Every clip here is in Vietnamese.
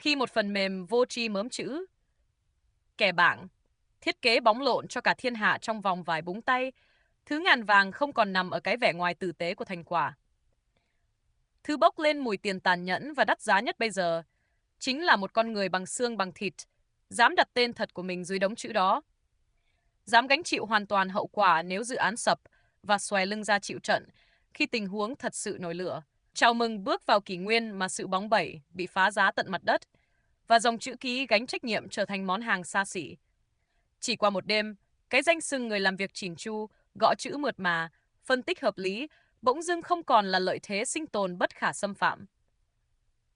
Khi một phần mềm vô tri mớm chữ, kẻ bảng, thiết kế bóng lộn cho cả thiên hạ trong vòng vài búng tay, thứ ngàn vàng không còn nằm ở cái vẻ ngoài tử tế của thành quả. Thứ bốc lên mùi tiền tàn nhẫn và đắt giá nhất bây giờ chính là một con người bằng xương bằng thịt, dám đặt tên thật của mình dưới đống chữ đó, dám gánh chịu hoàn toàn hậu quả nếu dự án sập và xòe lưng ra chịu trận khi tình huống thật sự nổi lửa. Chào mừng bước vào kỷ nguyên mà sự bóng bẩy bị phá giá tận mặt đất và dòng chữ ký gánh trách nhiệm trở thành món hàng xa xỉ. Chỉ qua một đêm, cái danh xưng người làm việc chỉn chu, gõ chữ mượt mà, phân tích hợp lý, bỗng dưng không còn là lợi thế sinh tồn bất khả xâm phạm.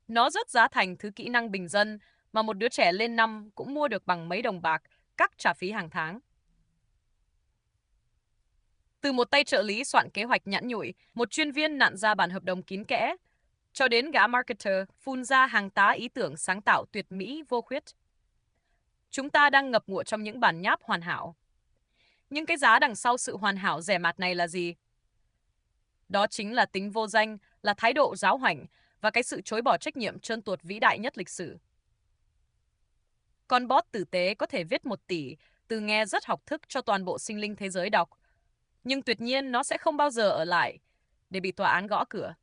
Nó rớt giá thành thứ kỹ năng bình dân mà một đứa trẻ lên năm cũng mua được bằng mấy đồng bạc, cắt trả phí hàng tháng. Từ một tay trợ lý soạn kế hoạch nhẵn nhụi, một chuyên viên nặn ra bản hợp đồng kín kẽ, cho đến gã marketer phun ra hàng tá ý tưởng sáng tạo tuyệt mỹ vô khuyết. Chúng ta đang ngập ngụa trong những bản nháp hoàn hảo. Nhưng cái giá đằng sau sự hoàn hảo rẻ mạt này là gì? Đó chính là tính vô danh, là thái độ giáo hoảnh và cái sự chối bỏ trách nhiệm trơn tuột vĩ đại nhất lịch sử. Con bot tử tế có thể viết 1 tỷ từ nghe rất học thức cho toàn bộ sinh linh thế giới đọc, nhưng tuyệt nhiên nó sẽ không bao giờ ở lại để bị tòa án gõ cửa.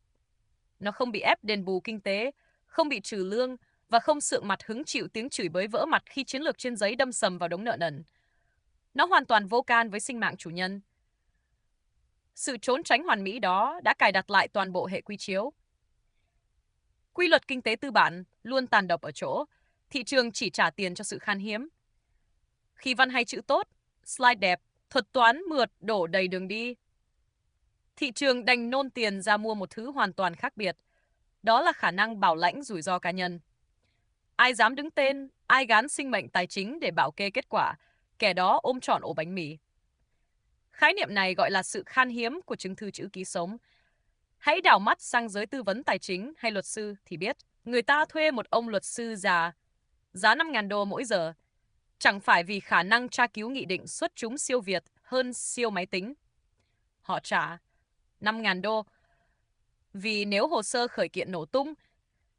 Nó không bị ép đền bù kinh tế, không bị trừ lương và không sượng mặt hứng chịu tiếng chửi bới vỡ mặt khi chiến lược trên giấy đâm sầm vào đống nợ nần. Nó hoàn toàn vô can với sinh mạng chủ nhân. Sự trốn tránh hoàn mỹ đó đã cài đặt lại toàn bộ hệ quy chiếu. Quy luật kinh tế tư bản luôn tàn độc ở chỗ, thị trường chỉ trả tiền cho sự khan hiếm. Khi văn hay chữ tốt, slide đẹp, thuật toán mượt đổ đầy đường đi, thị trường đành nôn tiền ra mua một thứ hoàn toàn khác biệt. Đó là khả năng bảo lãnh rủi ro cá nhân. Ai dám đứng tên, ai gán sinh mệnh tài chính để bảo kê kết quả, kẻ đó ôm trọn ổ bánh mì. Khái niệm này gọi là sự khan hiếm của chứng thư chữ ký sống. Hãy đảo mắt sang giới tư vấn tài chính hay luật sư thì biết, người ta thuê một ông luật sư già, giá $5.000 mỗi giờ, chẳng phải vì khả năng tra cứu nghị định xuất chúng siêu việt hơn siêu máy tính. Họ trả $5.000 vì nếu hồ sơ khởi kiện nổ tung,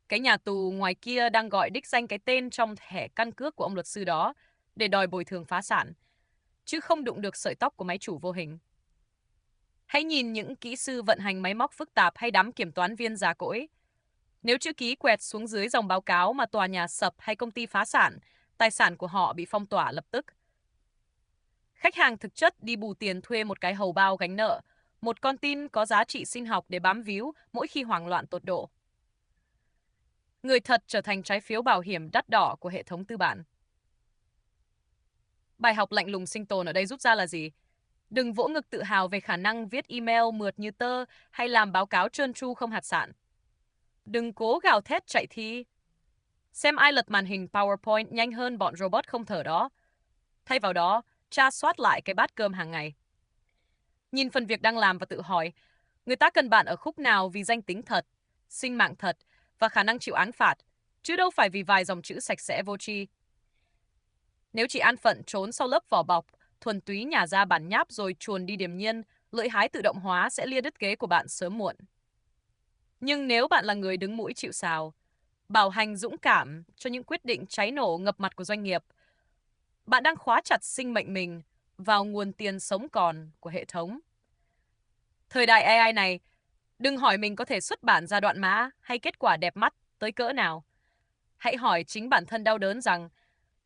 cái nhà tù ngoài kia đang gọi đích danh cái tên trong thẻ căn cước của ông luật sư đó để đòi bồi thường phá sản, chứ không đụng được sợi tóc của máy chủ vô hình. Hãy nhìn những kỹ sư vận hành máy móc phức tạp hay đám kiểm toán viên già cỗi. Nếu chữ ký quẹt xuống dưới dòng báo cáo mà tòa nhà sập hay công ty phá sản, tài sản của họ bị phong tỏa lập tức. Khách hàng thực chất đi bù tiền thuê một cái hầu bao gánh nợ, một con tin có giá trị sinh học để bám víu mỗi khi hoảng loạn tột độ. Người thật trở thành trái phiếu bảo hiểm đắt đỏ của hệ thống tư bản. Bài học lạnh lùng sinh tồn ở đây rút ra là gì? Đừng vỗ ngực tự hào về khả năng viết email mượt như tơ hay làm báo cáo trơn tru không hạt sạn. Đừng cố gào thét chạy thi. Xem ai lật màn hình PowerPoint nhanh hơn bọn robot không thở đó. Thay vào đó, tra soát lại cái bát cơm hàng ngày. Nhìn phần việc đang làm và tự hỏi, người ta cần bạn ở khúc nào vì danh tính thật, sinh mạng thật và khả năng chịu án phạt, chứ đâu phải vì vài dòng chữ sạch sẽ vô tri. Nếu chỉ an phận trốn sau lớp vỏ bọc, thuần túy nhả ra bản nháp rồi chuồn đi điềm nhiên, lưỡi hái tự động hóa sẽ lia đứt ghế của bạn sớm muộn. Nhưng nếu bạn là người đứng mũi chịu sào, bảo hành dũng cảm cho những quyết định cháy nổ ngập mặt của doanh nghiệp, bạn đang khóa chặt sinh mệnh mình vào nguồn tiền sống còn của hệ thống. Thời đại AI này, đừng hỏi mình có thể xuất bản ra đoạn mã hay kết quả đẹp mắt tới cỡ nào. Hãy hỏi chính bản thân đau đớn rằng,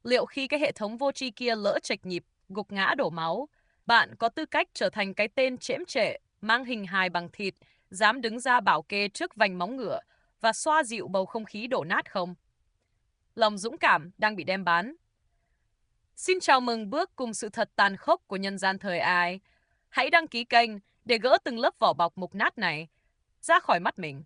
liệu khi cái hệ thống vô tri kia lỡ chệch nhịp, gục ngã đổ máu, bạn có tư cách trở thành cái tên chễm trệ, mang hình hài bằng thịt, dám đứng ra bảo kê trước vành móng ngựa và xoa dịu bầu không khí đổ nát không? Lòng dũng cảm đang bị đem bán. Xin chào mừng bước cùng sự thật tàn khốc của nhân gian thời AI. Hãy đăng ký kênh để gỡ từng lớp vỏ bọc mục nát này ra khỏi mắt mình.